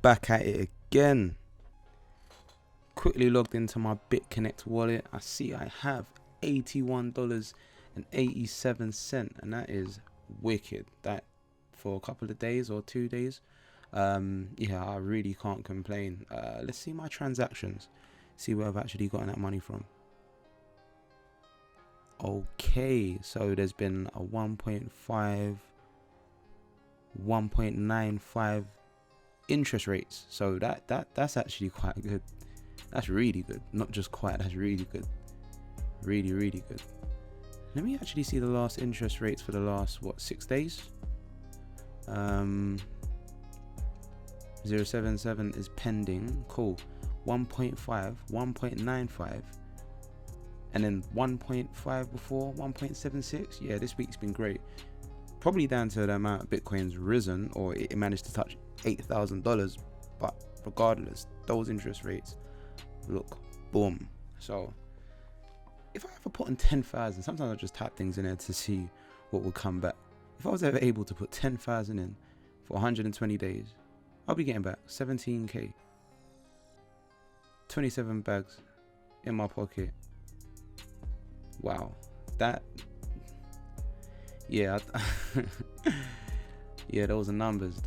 back at it again. Quickly logged into my Bitconnect wallet. I see I have $81.87, and that is wicked. That for a couple of days or 2 days. Yeah, I really can't complain. Let's see my transactions. See where I've actually gotten that money from. Okay, so there's been a 1.95 interest rates. So that's actually quite good. That's really good. Not just quite, that's really good. Really, really good. Let me actually see the last interest rates for the last, 6 days? 077 is pending. Cool. 1.5, 1.95. And then 1.5 before, 1.76. Yeah, this week's been great. Probably down to the amount of Bitcoin's risen, or it managed to touch $8,000. But regardless, those interest rates look boom. So if I ever put in 10,000, sometimes I just type things in there to see what will come back. If I was ever able to put 10,000 in for 120 days, I'll be getting back 17k. 27 bags in my pocket. Wow, that, yeah, yeah, those are numbers,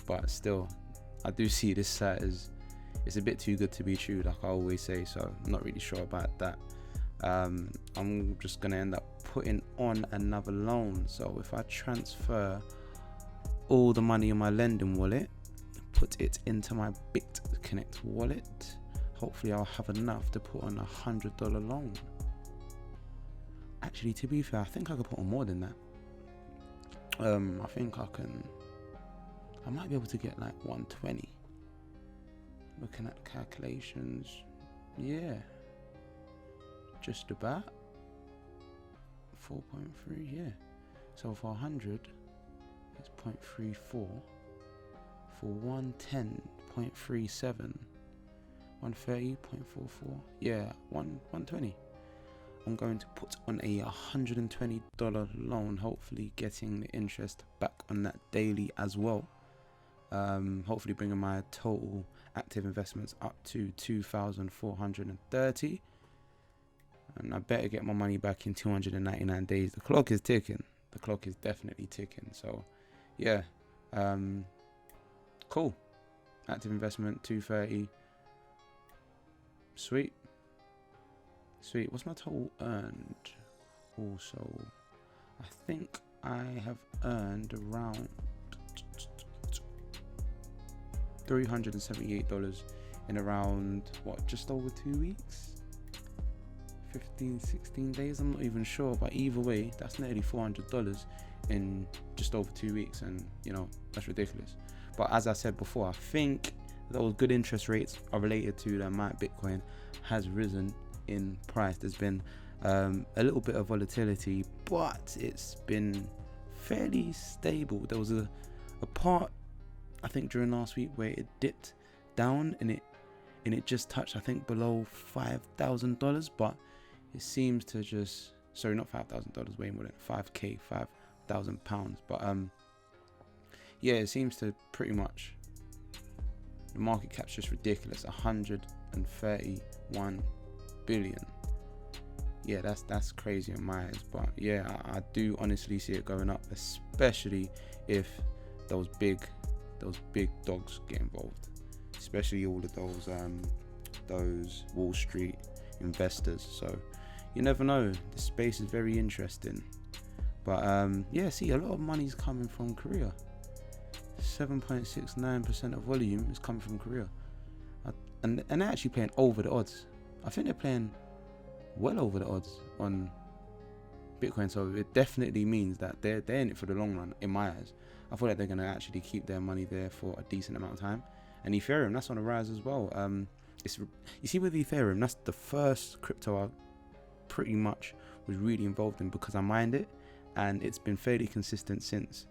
but still, I do see this site as, it's a bit too good to be true, like I always say, so I'm not really sure about that. I'm just gonna end up putting on another loan. So if I transfer all the money in my lending wallet, put it into my Bitconnect wallet, hopefully I'll have enough to put on $100 loan. Actually, to be fair, I think I could put on more than that. I think I might be able to get like 120. Looking at the calculations, yeah, just about 4.3, yeah. So for 100, it's 0.34. For 110.37, 130.44, yeah, 120. I'm going to put on a $120 loan, hopefully getting the interest back on that daily as well. Hopefully bringing my total active investments up to 2,430, and I better get my money back in 299 days. The clock is ticking. The clock is definitely ticking. So yeah, cool. Active investment 230. Sweet. What's my total earned? Also, I think I have earned around $378 in around, just over 2 weeks? 16 days? I'm not even sure, but either way, that's nearly $400 in just over 2 weeks, and that's ridiculous. But as I said before, I think those good interest rates are related to the amount Bitcoin has risen in price. There's been a little bit of volatility, but it's been fairly stable. There was a part, I think, during last week where it dipped down and it just touched, I think, below $5,000, but it seems to just, sorry, not $5,000, way more than 5,000 pounds. But yeah, it seems to pretty much, the market cap's just ridiculous. 131 billion. Yeah, that's crazy in my eyes. But yeah, I do honestly see it going up, especially if those big dogs get involved, especially all of those Wall Street investors. So you never know, the space is very interesting. But yeah, see, a lot of money's coming from Korea. 7.69% of volume is coming from Korea, and they're actually playing over the odds. I think they're playing well over the odds on Bitcoin, so it definitely means that they're in it for the long run, in my eyes. I feel like they're going to actually keep their money there for a decent amount of time. And Ethereum, that's on the rise as well. You see, with Ethereum, that's the first crypto I pretty much was really involved in because I mined it, and it's been fairly consistent since.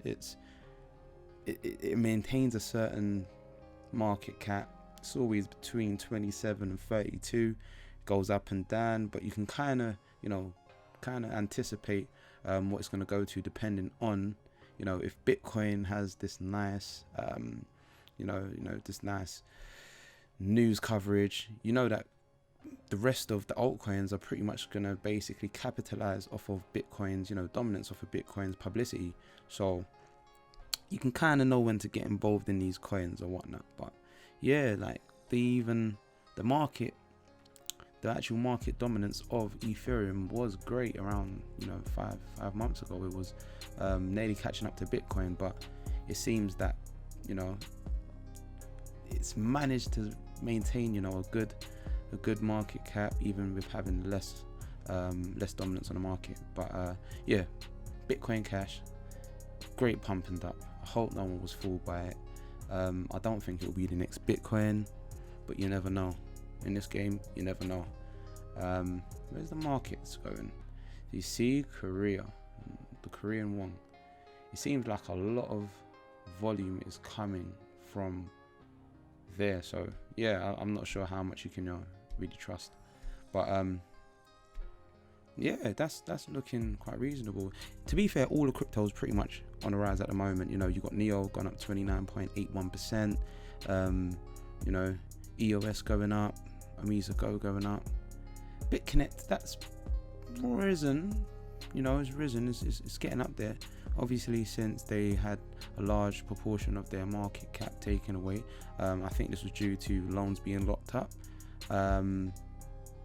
It maintains a certain market cap. It's always between 27 and 32. It goes up and down, but you can kind of anticipate what it's going to go to, depending on, if Bitcoin has this nice this nice news coverage, that the rest of the altcoins are pretty much going to basically capitalize off of Bitcoin's, dominance, off of Bitcoin's publicity. So you can kind of know when to get involved in these coins or whatnot. But yeah, like the actual market dominance of Ethereum was great around, five months ago. It was nearly catching up to Bitcoin, but it seems that, it's managed to maintain, a good market cap, even with having less dominance on the market. But yeah, Bitcoin Cash, great pump and dump. I hope no one was fooled by it. I don't think it will be the next Bitcoin, but you never know. In this game, you never know. Where's the markets going? You see Korea, the Korean won. It seems like a lot of volume is coming from there. So yeah, I'm not sure how much you can really trust, but yeah, that's looking quite reasonable. To be fair, all the cryptos pretty much on the rise at the moment. You got Neo gone up 29.81%. EOS going up, Amisa Go going up. Bitconnect, that's risen. It's risen. It's getting up there. Obviously, since they had a large proportion of their market cap taken away, I think this was due to loans being locked up.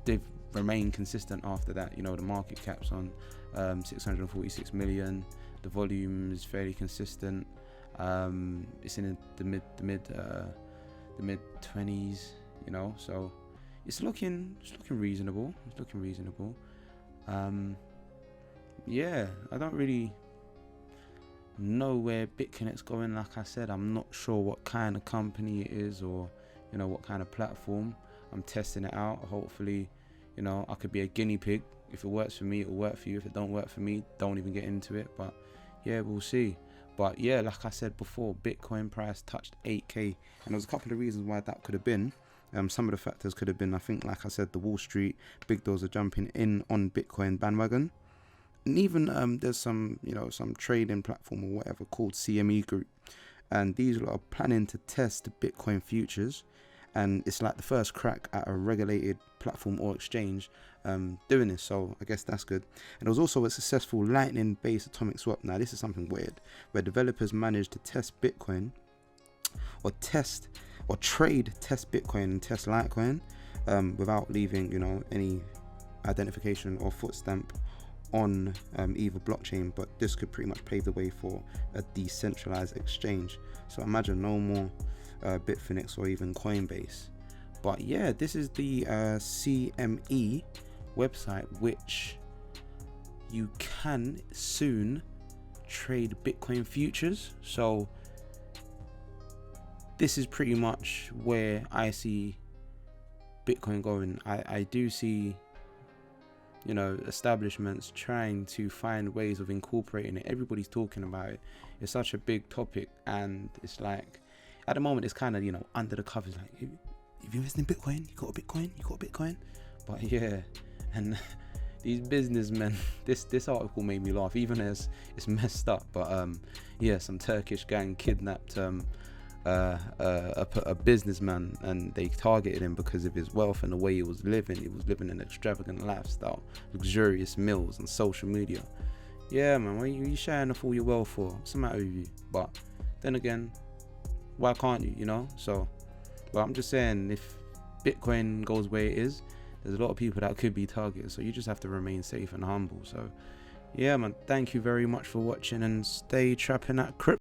They've remained consistent after that. The market cap's on 646 million. The volume is fairly consistent. It's in the mid 20s. So it's looking reasonable. Yeah, I don't really know where Bitconnect's going. Like I said, I'm not sure what kind of company it is, or what kind of platform. I'm testing it out. Hopefully, I could be a guinea pig. If it works for me, it'll work for you. If it don't work for me, don't even get into it. But yeah, we'll see. But yeah, like I said before, Bitcoin price touched 8k, and there was a couple of reasons why that could have been. Some of the factors could have been, I think, like I said, the Wall Street big dogs are jumping in on Bitcoin bandwagon. And even there's some trading platform or whatever called CME Group, and these are planning to test Bitcoin futures, and it's like the first crack at a regulated platform or exchange doing this. So I guess that's good. And there was also a successful Lightning-based atomic swap. Now this is something weird, where developers managed to test Bitcoin, or test Bitcoin and test Litecoin without leaving any identification or foot stamp on either blockchain. But this could pretty much pave the way for a decentralized exchange. So imagine no more Bitfinex or even Coinbase. But yeah, this is the CME website, which you can soon trade Bitcoin futures. So this is pretty much where I see Bitcoin going. I do see establishments trying to find ways of incorporating it. Everybody's talking about it. It's such a big topic, and it's like at the moment it's kind of under the covers, like if you invest in Bitcoin, you got a Bitcoin. But yeah, and these businessmen, this article made me laugh, even as it's messed up. But yeah, some Turkish gang kidnapped a businessman, and they targeted him because of his wealth and the way he was living. He was living an extravagant lifestyle, luxurious meals and social media. Yeah, man, what are you sharing off all your wealth for? What's the matter with you? But then again, why can't you? So, but I'm just saying, if Bitcoin goes where it is, there's a lot of people that could be targeted. So you just have to remain safe and humble. So yeah, man, thank you very much for watching, and stay trapping that crypto.